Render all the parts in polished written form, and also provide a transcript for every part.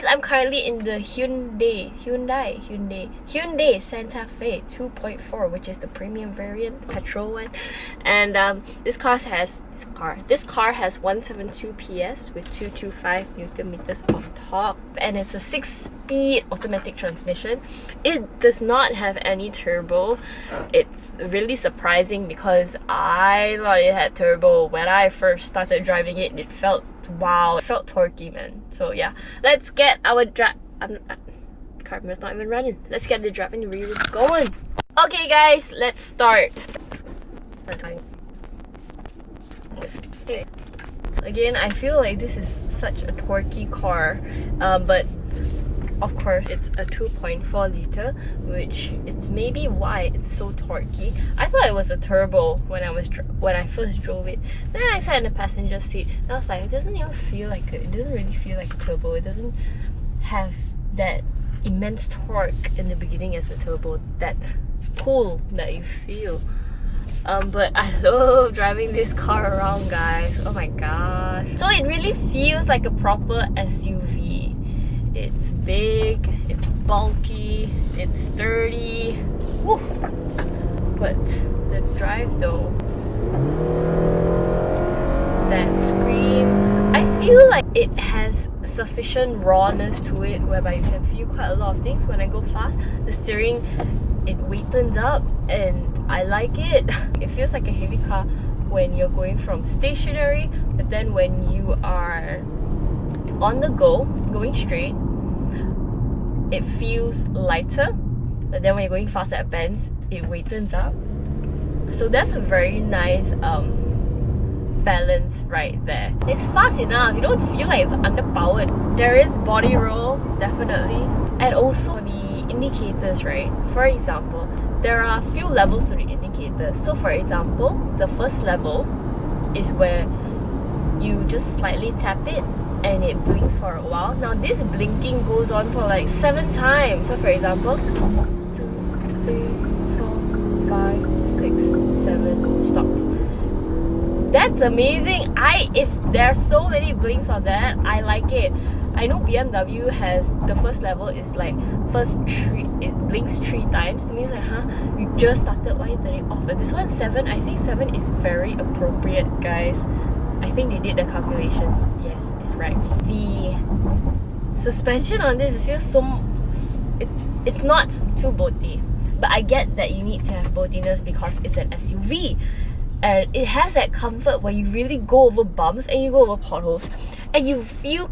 Guys, I'm currently in the Hyundai Santa Fe 2.4, which is the premium variant, the petrol one. And this car has 172 PS with 225 Newton meters of torque, and it's a 6-speed automatic transmission. It does not have any turbo. It's really surprising because I thought it had turbo. When I first started driving it, it felt wow, it felt torquey, man. So yeah, let's get our camera's not even running. Let's get the driving review going. Okay guys, let's start. Okay. So again, I feel like this is such a torquey car, but of course it's a 2.4 liter, which it's maybe why it's so torquey. I thought it was a turbo when I first drove it. Then I sat in the passenger seat and I was like, it doesn't even feel like it doesn't really feel like a turbo. It doesn't have that immense torque in the beginning as a turbo, that pull that you feel. But I love driving this car around, guys. Oh my gosh. So it really feels like a proper SUV. It's big, it's bulky, it's sturdy. Woo. But the drive though, that scream, I feel like it has sufficient rawness to it whereby you can feel quite a lot of things. When I go fast, the steering, it waitens up and I like it. It feels like a heavy car when you're going from stationary, but then when you are on the go, going straight, it feels lighter. But then when you're going fast at bends, it waitens up. So that's a very nice balance right there. It's fast enough, you don't feel like it's underpowered. There is body roll, definitely. And also the indicators, right? For example, there are a few levels to the indicators. So for example, the first level is where you just slightly tap it and it blinks for a while. Now this blinking goes on for like 7 times. So for example, 2, 3, 4, 5, 6, 7 stops. That's amazing. If there's so many blinks on that, I like it. I know BMW has the first level is like it blinks 3 times. To me it's like, huh, you just started, why are you turning off? But this one's 7. I think 7 is very appropriate, guys. I think they did the calculations. Yes, it's right. The suspension on this feels so... It's not too boaty, but I get that you need to have boatiness because it's an SUV. And it has that comfort where you really go over bumps and you go over potholes and you feel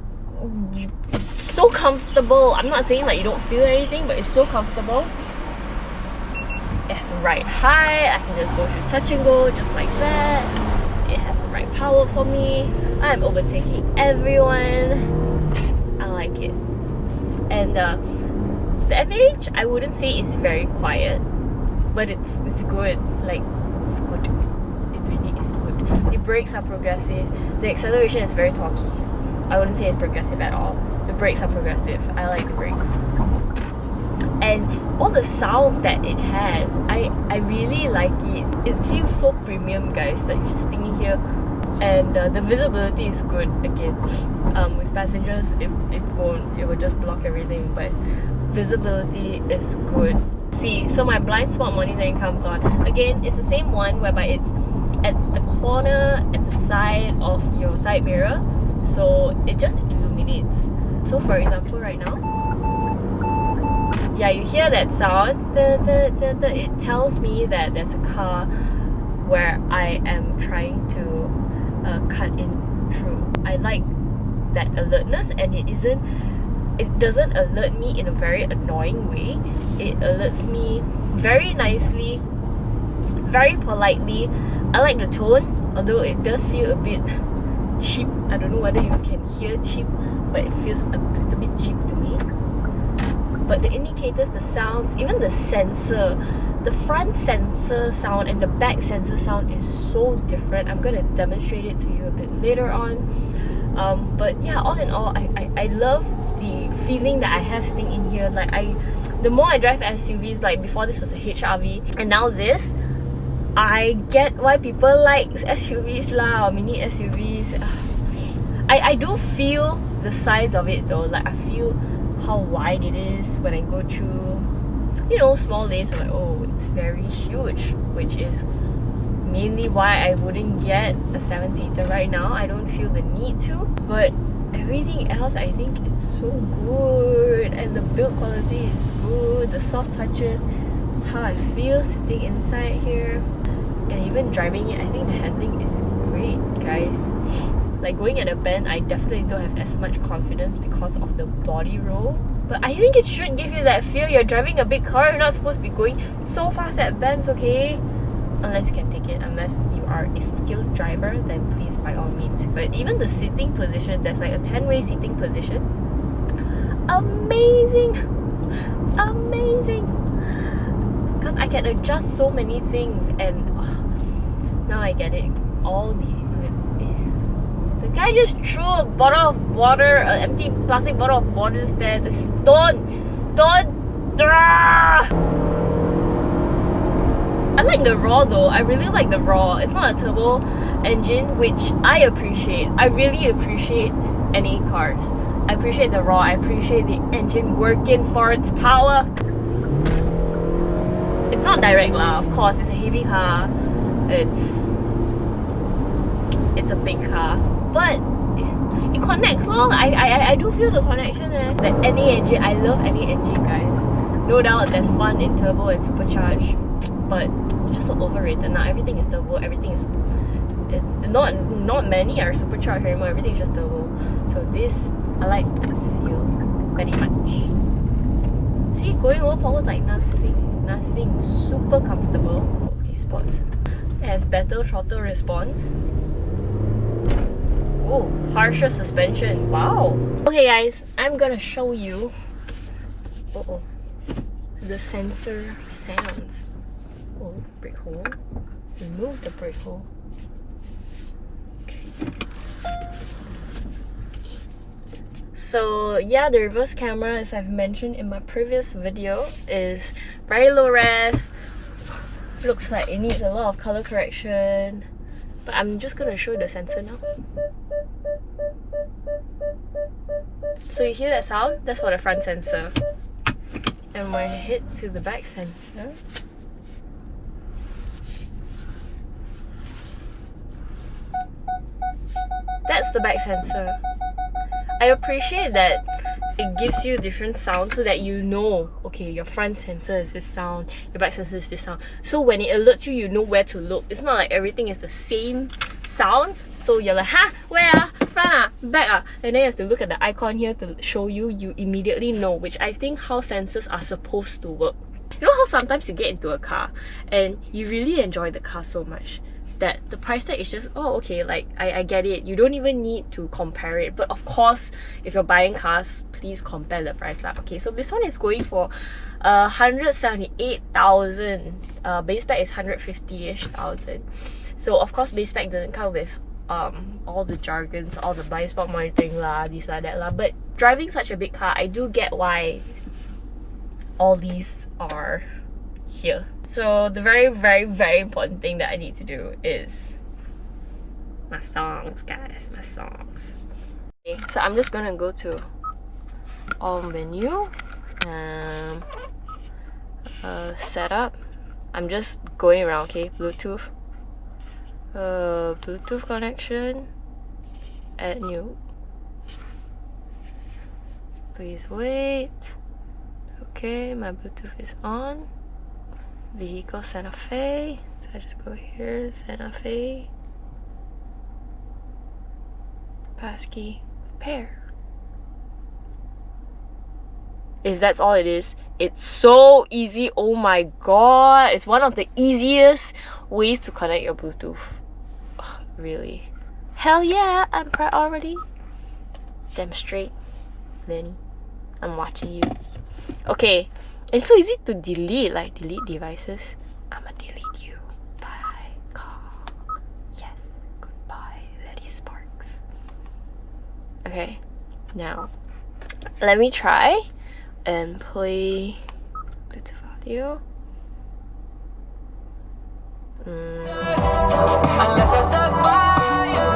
so comfortable. I'm not saying like you don't feel anything, but it's so comfortable. It has the right height. I can just go through touch and go just like that. It has the right power for me. I'm overtaking everyone. I like it. And the FH, I wouldn't say is very quiet, but it's good. Like, it's good. It really is good. The brakes are progressive. The acceleration is very torquey. I wouldn't say it's progressive at all. The brakes are progressive. I like the brakes. And all the sounds that it has, I really like it. It feels so premium, guys, that you're sitting in here. And the visibility is good again. With passengers, it will just block everything, but visibility is good. See, so my blind spot monitoring comes on. Again, it's the same one whereby it's at the corner, at the side of your side mirror. So it just illuminates. So for example, right now, yeah, you hear that sound. It tells me that there's a car where I am trying to cut in through. I like that alertness, and it doesn't alert me in a very annoying way. It alerts me very nicely, very politely. I like the tone, although it does feel a bit cheap. I don't know whether you can hear cheap, but it feels a little bit cheap to me. But the indicators, the sounds, even the sensor, the front sensor sound and the back sensor sound is so different. I'm gonna demonstrate it to you a bit later on. But yeah, all in all, I love the feeling that I have sitting in here. Like the more I drive SUVs, like before this was a HRV, and now this, I get why people like SUVs lah, or mini SUVs. I do feel the size of it though. Like I feel how wide it is when I go through, you know, small lanes. I'm like, oh, it's very huge, which is mainly why I wouldn't get a 7-seater right now. I don't feel the need to, but everything else I think it's so good, and the build quality is good, the soft touches, how I feel sitting inside here, and even driving it, I think the handling is great, guys. Like going at a bend, I definitely don't have as much confidence because of the body roll, but I think it should give you that feel you're driving a big car. You're not supposed to be going so fast at bends, okay? Unless you can take it, unless you are a skilled driver, then please by all means. But even the sitting position, there's like a 10-way seating position. Amazing! Amazing! Because I can adjust so many things, and now I get it. All the guy just threw a bottle of water, an empty plastic bottle of water there. Don't! I like the raw though. I really like the raw. It's not a turbo engine, which I appreciate. I really appreciate any cars. I appreciate the raw. I appreciate the engine working for its power. It's not direct lah, of course. It's a heavy car. It's a big car, but it connects long. I do feel the connection there. The NA engine. I love NA engine, guys. No doubt there's fun in turbo and supercharged, but just so overrated now. Everything is turbo. Everything is, it's not many are supercharged anymore. Everything is just turbo. So this, I like this feel very much. See, going over power like nothing. Super comfortable. Okay, sports. It has better throttle response. Oh, harsher suspension. Wow. Okay, guys, I'm gonna show you. The sensor sounds. Oh, brake hole. Remove the brake hole. Okay. So yeah, the reverse camera, as I've mentioned in my previous video, is very low res. Looks like it needs a lot of color correction. But I'm just gonna show you the sensor now. So you hear that sound? That's for the front sensor. And when I hit to the back sensor, that's the back sensor. I appreciate that it gives you different sounds so that you know, okay, your front sensor is this sound, your back sensor is this sound. So when it alerts you, you know where to look. It's not like everything is the same sound. So you're like, huh? Where ah? Front ah? Back ah? And then you have to look at the icon here to show you. You immediately know, which I think how sensors are supposed to work. You know how sometimes you get into a car and you really enjoy the car so much that the price tag is just, oh okay, like I get it. You don't even need to compare it. But of course, if you're buying cars, please compare the price lah. Okay, so this one is going for 178,000. Base spec is 150-ish thousand. So of course, base spec doesn't come with all the jargons, all the blind spot monitoring lah, this lah, that lah. But driving such a big car, I do get why all these are here. So the very, very, very important thing that I need to do is my songs, guys, my songs. Okay, so I'm just gonna go to all menu, setup. I'm just going around, okay, Bluetooth. Bluetooth connection, add new. Please wait. Okay, my Bluetooth is on. Vehicle Santa Fe. So I just go here, Santa Fe. Passkey, pair. If that's all it is, it's so easy. Oh my god, it's one of the easiest ways to connect your Bluetooth. Oh, really? Hell yeah, I'm priority. Damn straight, Lenny. I'm watching you. Okay, it's so easy to delete, like delete devices. I'ma delete you. Bye, car. Yes, goodbye, Letty Sparks. Okay, now let me try and play Bluetooth audio. Unless I stuck by you,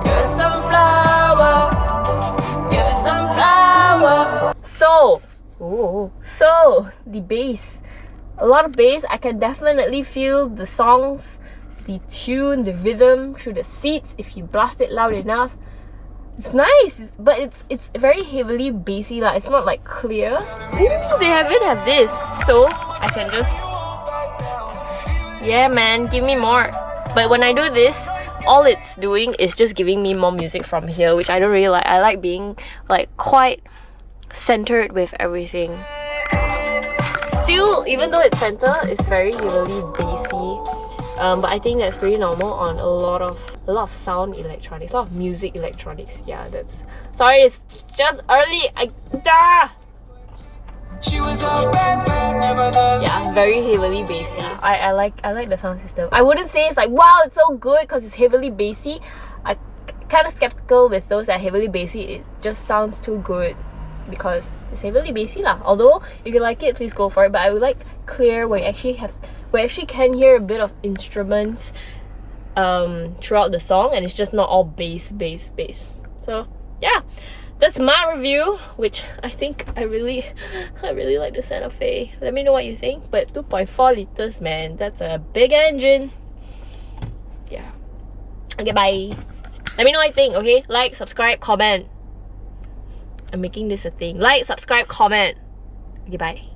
you're a sunflower. Oh, so the bass. A lot of bass. I can definitely feel the songs, the tune, the rhythm through the seats if you blast it loud enough. It's nice, but it's very heavily bassy. Like, it's not like clear. Ooh, they even have this, so I can just, yeah man, give me more. But when I do this, all it's doing is just giving me more music from here, which I don't really like. I like being like quite centered with everything. Still, even though it's centered, it's very heavily bassy. But I think that's pretty normal on a lot of sound electronics, a lot of music electronics. Yeah, that's, sorry, it's just early. Yeah, very heavily bassy. I like the sound system. I wouldn't say it's like, wow, it's so good because it's heavily bassy. I kind of skeptical with those that are heavily bassy. It just sounds too good because it's heavily bassy lah. Although if you like it, please go for it. But I would like clear where we actually can hear a bit of instruments throughout the song, and it's just not all bass. So yeah, that's my review, which I think I really like the Santa Fe. Let me know what you think. But 2.4 liters, man, that's a big engine. Yeah. Okay, bye. Let me know what you think. Okay, like, subscribe, comment. I'm making this a thing. Like, subscribe, comment. Okay, bye.